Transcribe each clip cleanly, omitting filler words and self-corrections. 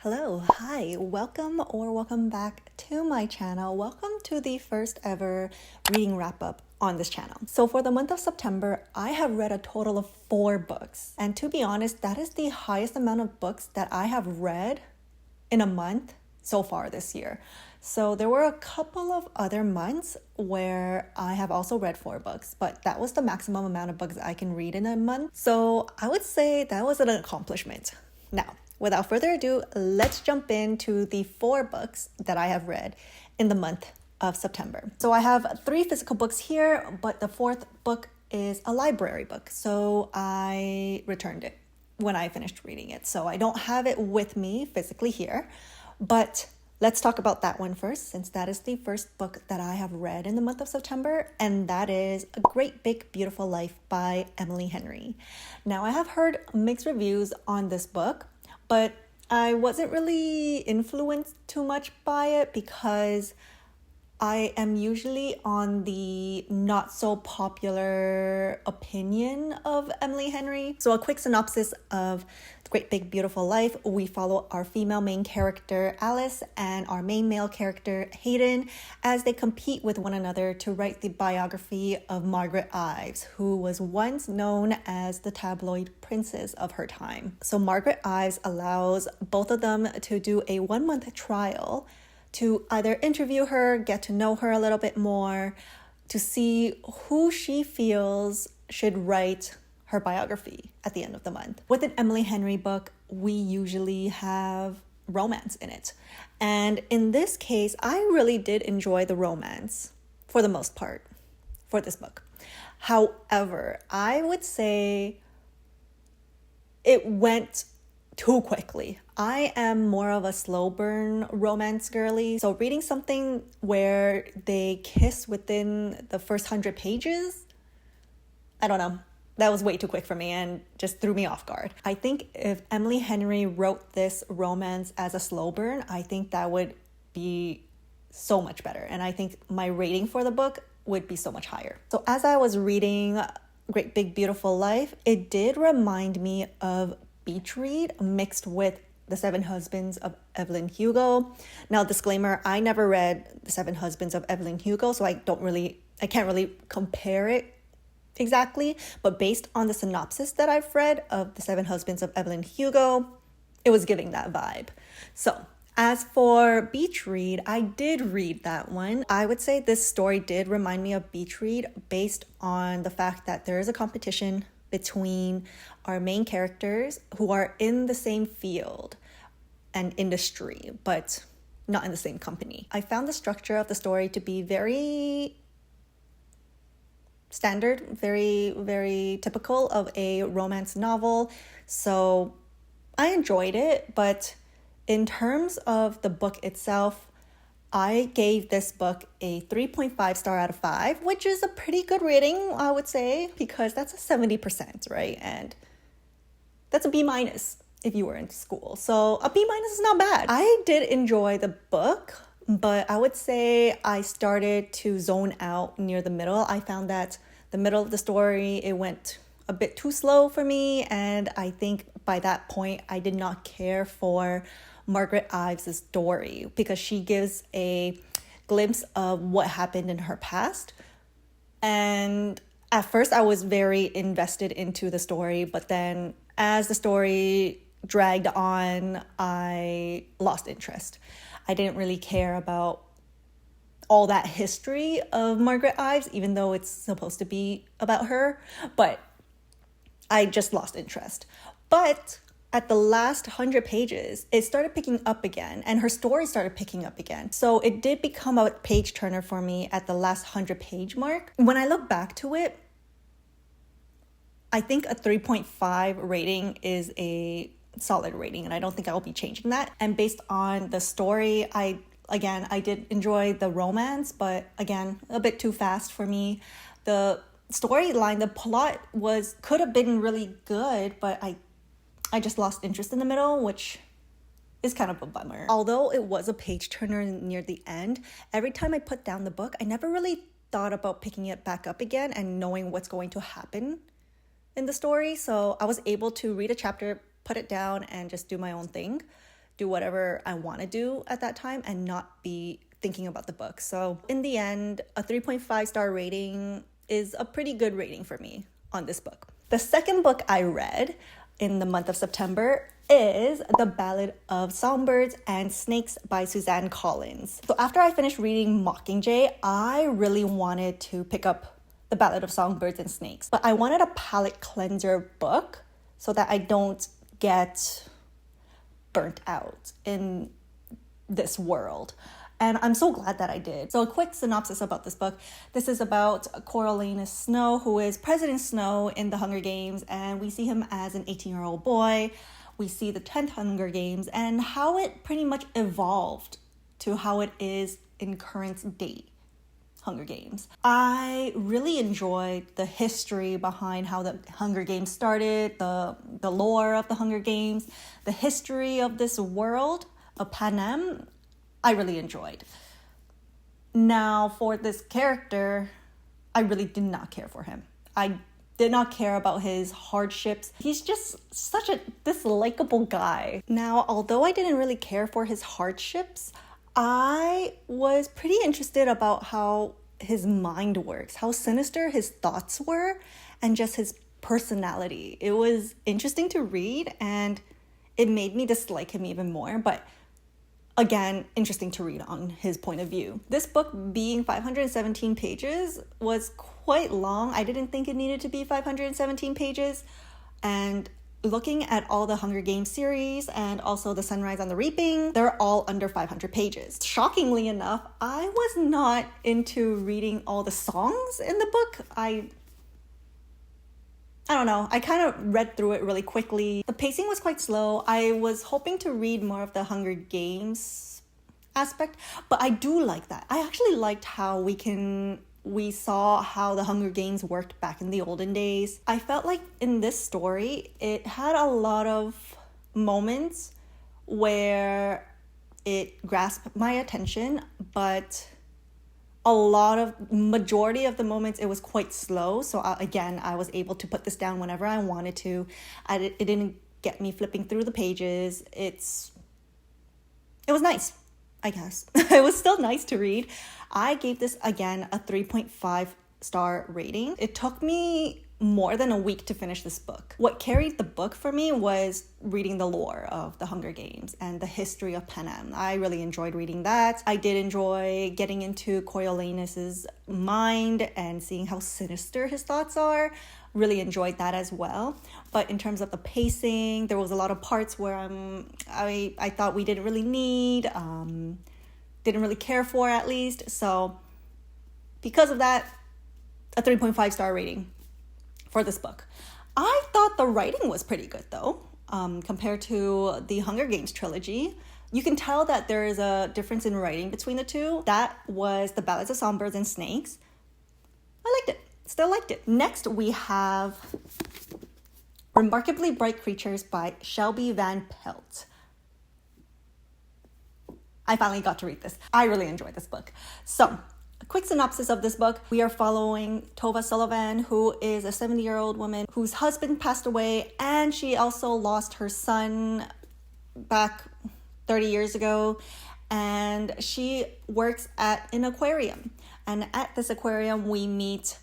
Hello, hi, welcome back to my channel. Welcome to the first ever reading wrap up on this channel. So for the month of September, I have read a total of 4 books. And to be honest, that is the highest amount of books that I have read in a month so far this year. So there were a couple of other months where I have also read 4 books, but that was the maximum amount of books I can read in a month. So I would say that was an accomplishment. Now, without further ado, let's jump into the 4 books that I have read in the month of September. So I have 3 physical books here, but the 4th book is a library book. So I returned it when I finished reading it. So I don't have it with me physically here, but let's talk about that one first, since that is the first book that I have read in the month of September, and that is A Great Big Beautiful Life by Emily Henry. Now, I have heard mixed reviews on this book, but I wasn't really influenced too much by it because I am usually on the not so popular opinion of Emily Henry. So a quick synopsis of The Great Big Beautiful Life. We follow our female main character, Alice, and our main male character, Hayden, as they compete with one another to write the biography of Margaret Ives, who was once known as the tabloid princess of her time. So Margaret Ives allows both of them to do a 1-month trial to either interview her, get to know her a little bit more, to see who she feels should write her biography at the end of the month. With an Emily Henry book, we usually have romance in it. And in this case, I really did enjoy the romance for the most part for this book. However, I would say it went too quickly. I am more of a slow burn romance girly. So reading something where they kiss within the first 100 pages, I don't know. That was way too quick for me and just threw me off guard. I think if Emily Henry wrote this romance as a slow burn, I think that would be so much better. And I think my rating for the book would be so much higher. So as I was reading Great Big Beautiful Life, it did remind me of beach read mixed with The 7 Husbands of Evelyn Hugo. Now, disclaimer, I never read The 7 Husbands of Evelyn Hugo, so I can't really compare it exactly, but based on the synopsis that I've read of The 7 Husbands of Evelyn Hugo, it was giving that vibe. So as for beach read, I did read that one. I would say this story did remind me of beach read based on the fact that there is a competition between our main characters who are in the same field and industry, but not in the same company. I found the structure of the story to be very standard, very, very typical of a romance novel. So I enjoyed it, but in terms of the book itself, I gave this book a 3.5 star out of 5, which is a pretty good rating, I would say, because that's a 70%, right? And that's a B- if you were in school. So a B- is not bad. I did enjoy the book, but I would say I started to zone out near the middle. I found that the middle of the story, it went a bit too slow for me. And I think by that point, I did not care for Margaret Ives' story because she gives a glimpse of what happened in her past. And at first I was very invested into the story, but then as the story dragged on, I lost interest. I didn't really care about all that history of Margaret Ives, even though it's supposed to be about her, but I just lost interest. But at the last 100 pages, it started picking up again, and her story started picking up again. So it did become a page turner for me at the last 100-page mark. When I look back to it, I think a 3.5 rating is a solid rating, and I don't think I will be changing that. And based on the story, I did enjoy the romance, but again, a bit too fast for me. The storyline, the plot could have been really good, but I just lost interest in the middle, which is kind of a bummer. Although it was a page turner near the end, every time I put down the book, I never really thought about picking it back up again and knowing what's going to happen in the story. So I was able to read a chapter, put it down, and just do my own thing. do whatever I want to do at that time and not be thinking about the book. So in the end, a 3.5 star rating is a pretty good rating for me on this book. The second book I read in the month of September is The Ballad of Songbirds and Snakes by Suzanne Collins. So after I finished reading Mockingjay, I really wanted to pick up The Ballad of Songbirds and Snakes. But I wanted a palate cleanser book so that I don't get burnt out in this world. And I'm so glad that I did. So a quick synopsis about this book. This is about Coriolanus Snow, who is President Snow in the Hunger Games. And we see him as an 18-year-old boy. We see the 10th Hunger Games and how it pretty much evolved to how it is in current day Hunger Games. I really enjoyed the history behind how the Hunger Games started, the lore of the Hunger Games, the history of this world of Panem. I really enjoyed. Now, for this character, I really did not care for him. I did not care about his hardships. He's just such a dislikable guy. Now, although I didn't really care for his hardships, I was pretty interested about how his mind works, how sinister his thoughts were, and just his personality. It was interesting to read, and it made me dislike him even more, but again, interesting to read on his point of view. This book being 517 pages was quite long. I didn't think it needed to be 517 pages. And looking at all the Hunger Games series and also the Sunrise on the Reaping, they're all under 500 pages. Shockingly enough, I was not into reading all the songs in the book. I don't know, I kind of read through it really quickly. The pacing was quite slow. I was hoping to read more of the Hunger Games aspect, but I do like that. I actually liked how we saw how the Hunger Games worked back in the olden days. I felt like in this story, it had a lot of moments where it grasped my attention, but majority of the moments it was quite slow. So I was able to put this down whenever I wanted to. It didn't get me flipping through the pages. It was nice, I guess. It was still nice to read. I gave this again a 3.5 star rating. It took me more than a week to finish this book. What carried the book for me was reading the lore of the Hunger Games and the history of Panem. I really enjoyed reading that. I did enjoy getting into Coriolanus's mind and seeing how sinister his thoughts are. Really enjoyed that as well. But in terms of the pacing, there was a lot of parts where I thought we didn't really need, didn't really care for at least. So because of that, a 3.5 star rating for this book. I thought the writing was pretty good though, compared to the Hunger Games trilogy. You can tell that there is a difference in writing between the two. That was The Ballads of Songbirds and Snakes. I liked it, still liked it. Next we have Remarkably Bright Creatures by Shelby Van Pelt. I finally got to read this. I really enjoyed this book. So, a quick synopsis of this book. We are following Tova Sullivan, who is a 70-year-old woman whose husband passed away, and she also lost her son back 30 years ago. And she works at an aquarium. And at this aquarium, we meet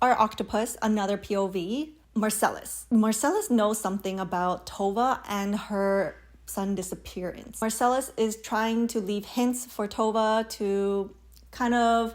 our octopus, another POV, Marcellus. Marcellus knows something about Tova and her son disappearance. Marcellus is trying to leave hints for Tova to kind of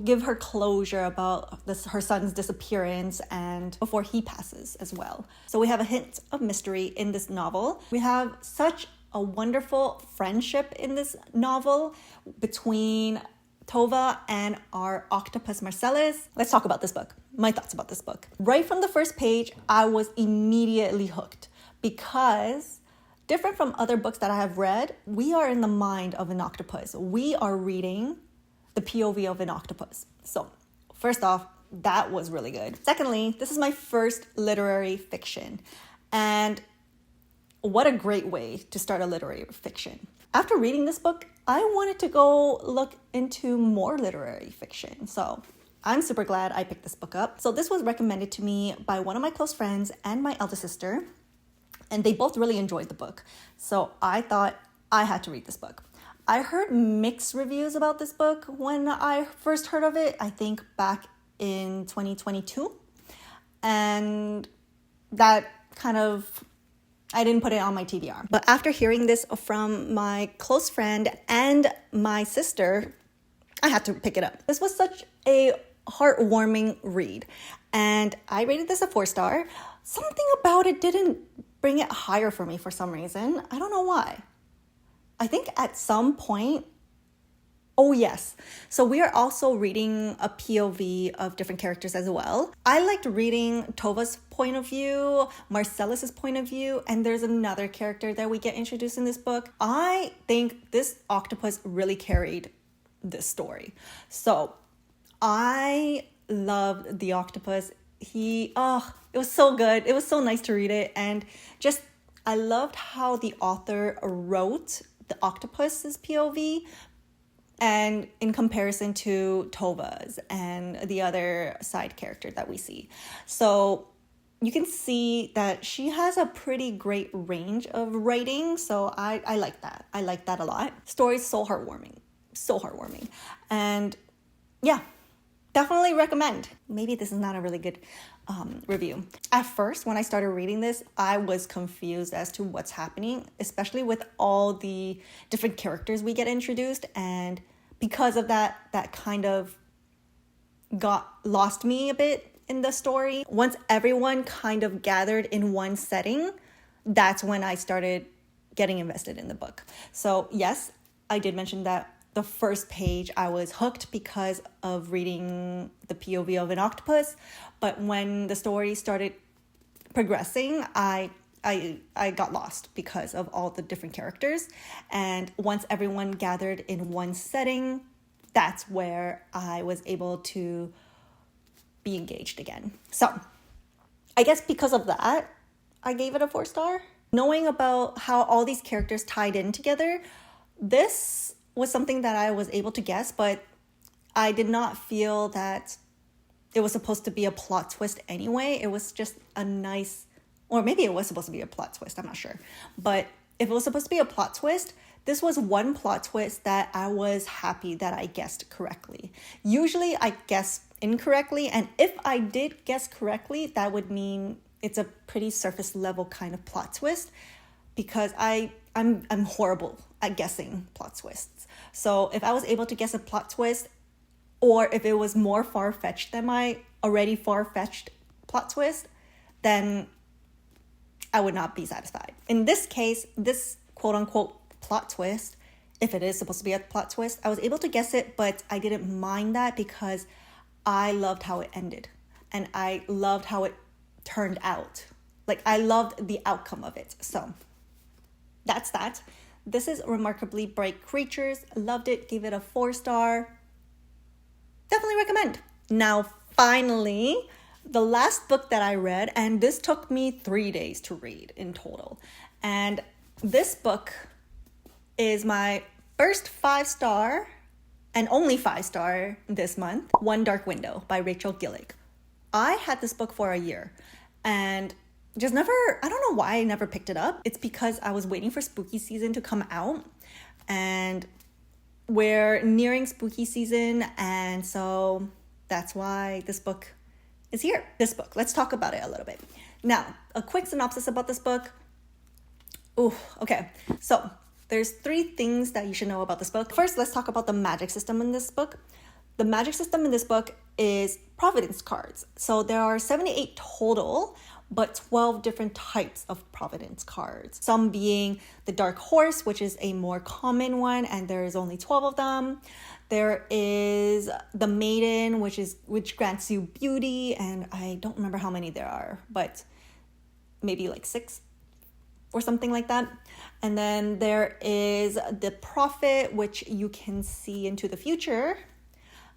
give her closure about her son's disappearance and before he passes as well. So we have a hint of mystery in this novel. We have such a wonderful friendship in this novel between Tova and our octopus Marcellus. Let's talk about this book. My thoughts about this book. Right from the first page, I was immediately hooked because different from other books that I have read, we are in the mind of an octopus. We are reading the POV of an octopus. So, first off, that was really good. Secondly, this is my first literary fiction. And what a great way to start a literary fiction. After reading this book, I wanted to go look into more literary fiction. So, I'm super glad I picked this book up. So, this was recommended to me by one of my close friends and my elder sister. and they both really enjoyed the book. So I thought I had to read this book. I heard mixed reviews about this book when I first heard of it, I think back in 2022. And that kind of, I didn't put it on my TBR. But after hearing this from my close friend and my sister, I had to pick it up. This was such a heartwarming read, and I rated this a 4-star. Something about it didn't bring it higher for me for some reason. I don't know why. I think at some point, oh yes, so we are also reading a POV of different characters as well. I liked reading Tova's point of view, Marcellus's point of view, and there's another character that we get introduced in this book. I think this octopus really carried this story. So I loved the octopus. It was so good. It was so nice to read it. And just, I loved how the author wrote the octopus's POV and in comparison to Tova's and the other side character that we see. So you can see that she has a pretty great range of writing. So I like that. I like that a lot. Story's so heartwarming. So heartwarming. And yeah, definitely recommend. Maybe this is not a really good review. At first, when I started reading this, I was confused as to what's happening, especially with all the different characters we get introduced. And because of that kind of lost me a bit in the story. Once everyone kind of gathered in one setting, that's when I started getting invested in the book. So yes, I did mention that the first page I was hooked because of reading the POV of an octopus, but when the story started progressing, I got lost because of all the different characters. And once everyone gathered in one setting, that's where I was able to be engaged again. So I guess because of that, I gave it a 4-star. Knowing about how all these characters tied in together, this was something that I was able to guess, but I did not feel that it was supposed to be a plot twist anyway. It was just a nice, or maybe it was supposed to be a plot twist, I'm not sure. But if it was supposed to be a plot twist, this was one plot twist that I was happy that I guessed correctly. Usually I guess incorrectly, and if I did guess correctly, that would mean it's a pretty surface level kind of plot twist, because I'm horrible at guessing plot twists. So if I was able to guess a plot twist, or if it was more far-fetched than my already far-fetched plot twist, then I would not be satisfied. In this case, this quote-unquote plot twist, if it is supposed to be a plot twist, I was able to guess it, but I didn't mind that because I loved how it ended. And I loved how it turned out. Like, I loved the outcome of it. So that's that. This is Remarkably Bright Creatures. Loved it. Gave it a 4-star. Definitely recommend. Now, finally, the last book that I read, and this took me 3 days to read in total. And this book is my first 5-star and only 5-star this month, One Dark Window by Rachel Gillig. I had this book for a year and just never, I don't know why I never picked it up. It's because I was waiting for spooky season to come out, and we're nearing spooky season, and so that's why this book is here. This book, let's talk about it a little bit. Now, a quick synopsis about this book. Okay, so there's 3 things that you should know about this book. First, let's talk about the magic system in this book. The magic system in this book is Providence cards. So there are 78 total, but 12 different types of Providence cards. Some being the Dark Horse, which is a more common one, and there's only 12 of them. There is the Maiden, which grants you beauty, and I don't remember how many there are, but maybe like 6 or something like that. And then there is the Prophet, which you can see into the future.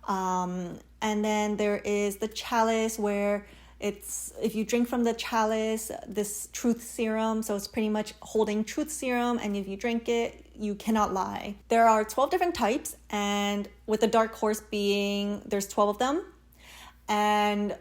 And then there is the Chalice, where it's, if you drink from the chalice, this truth serum, so it's pretty much holding truth serum, and if you drink it, you cannot lie. There are 12 different types, and with the Dark Horse being, there's 12 of them, and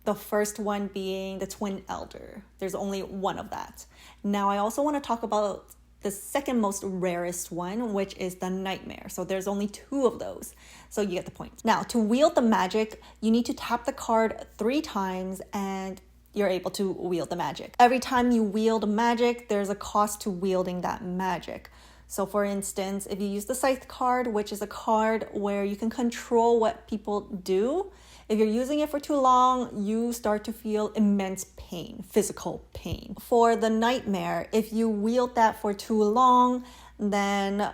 The first one being the Twin Elder. There's only one of that. Now, I also want to talk about the second most rarest one, which is the Nightmare. So there's only 2 of those. So you get the point. Now, to wield the magic, you need to tap the card 3 times and you're able to wield the magic. Every time you wield magic, there's a cost to wielding that magic. So for instance, if you use the Scythe card, which is a card where you can control what people do, if you're using it for too long, you start to feel immense pain, physical pain. For the Nightmare, if you wield that for too long, then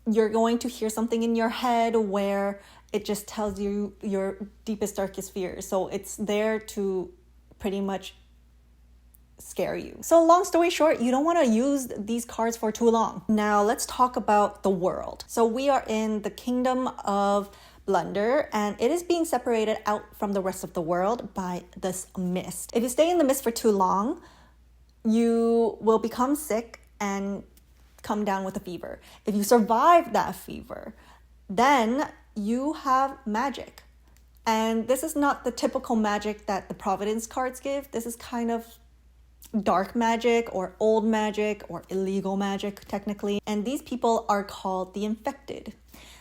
you're going to hear something in your head where it just tells you your deepest, darkest fears. So it's there to pretty much scare you. So long story short, you don't want to use these cards for too long. Now let's talk about the world. So we are in the kingdom of Blunder, and it is being separated out from the rest of the world by this mist. If you stay in the mist for too long, you will become sick and come down with a fever. If you survive that fever, then you have magic. And this is not the typical magic that the Providence cards give. This is kind of dark magic or old magic or illegal magic technically. And these people are called the infected.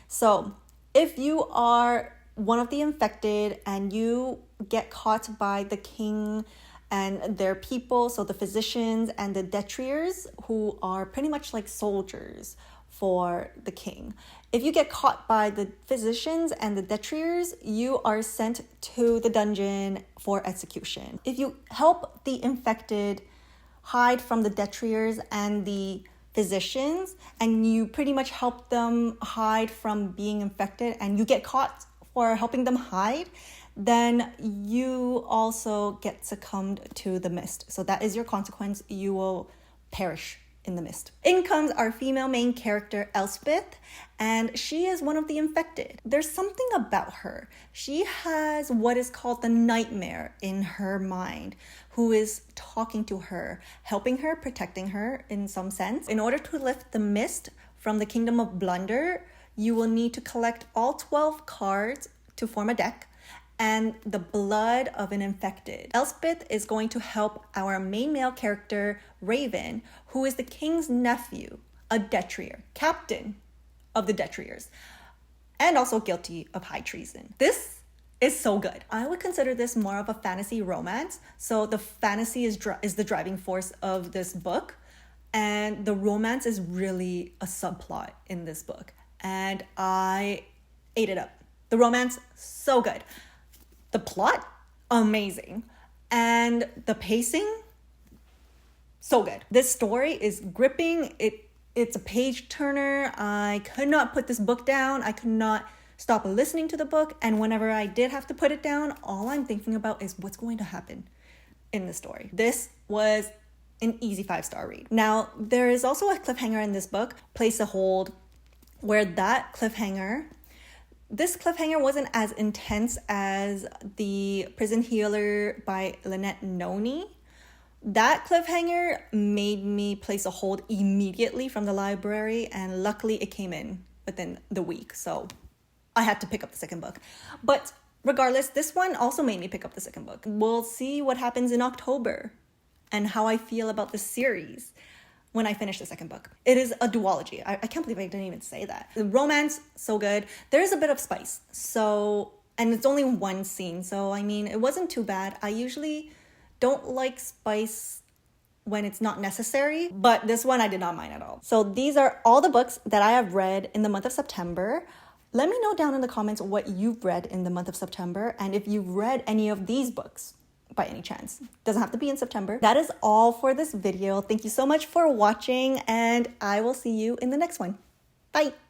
So if you are one of the infected and you get caught by the king and their people, so the physicians and the detriers, who are pretty much like soldiers for the king. If you get caught by the physicians and the detriers, you are sent to the dungeon for execution. If you help the infected hide from the detriers and the physicians, and you pretty much help them hide from being infected, and you get caught for helping them hide, then you also get succumbed to the mist. So that is your consequence. You will perish in the mist. In comes our female main character, Elspeth, and she is one of the infected. There's something about her. She has what is called the Nightmare in her mind, who is talking to her, helping her, protecting her in some sense. In order to lift the mist from the kingdom of Blunder, you will need to collect all 12 cards to form a deck and the blood of an infected. Elspeth is going to help our main male character, Raven, who is the king's nephew, a detrier, captain of the detriers, and also guilty of high treason. This is so good. I would consider this more of a fantasy romance. So the fantasy is the driving force of this book, and the romance is really a subplot in this book. And I ate it up. The romance, so good. The plot, amazing. And the pacing, so good. This story is gripping. It's a page turner. I could not put this book down. I could not stop listening to the book. And whenever I did have to put it down, all I'm thinking about is what's going to happen in the story. This was an easy 5-star read. Now, there is also a cliffhanger in this book, Place a Hold, where this cliffhanger wasn't as intense as the Prison Healer by Lynette Noni. That cliffhanger made me place a hold immediately from the library, and luckily it came in within the week, so I had to pick up the second book. But regardless, this one also made me pick up the second book. We'll see what happens in October and how I feel about the series when I finish the second book. It is a duology. I can't believe I didn't even say that. The romance, so good. There is a bit of spice. And it's only one scene. So, I mean, it wasn't too bad. I usually don't like spice when it's not necessary, but this one I did not mind at all. So these are all the books that I have read in the month of September. Let me know down in the comments what you've read in the month of September, and if you've read any of these books by any chance. Doesn't have to be in September. That is all for this video. Thank you so much for watching, and I will see you in the next one. Bye.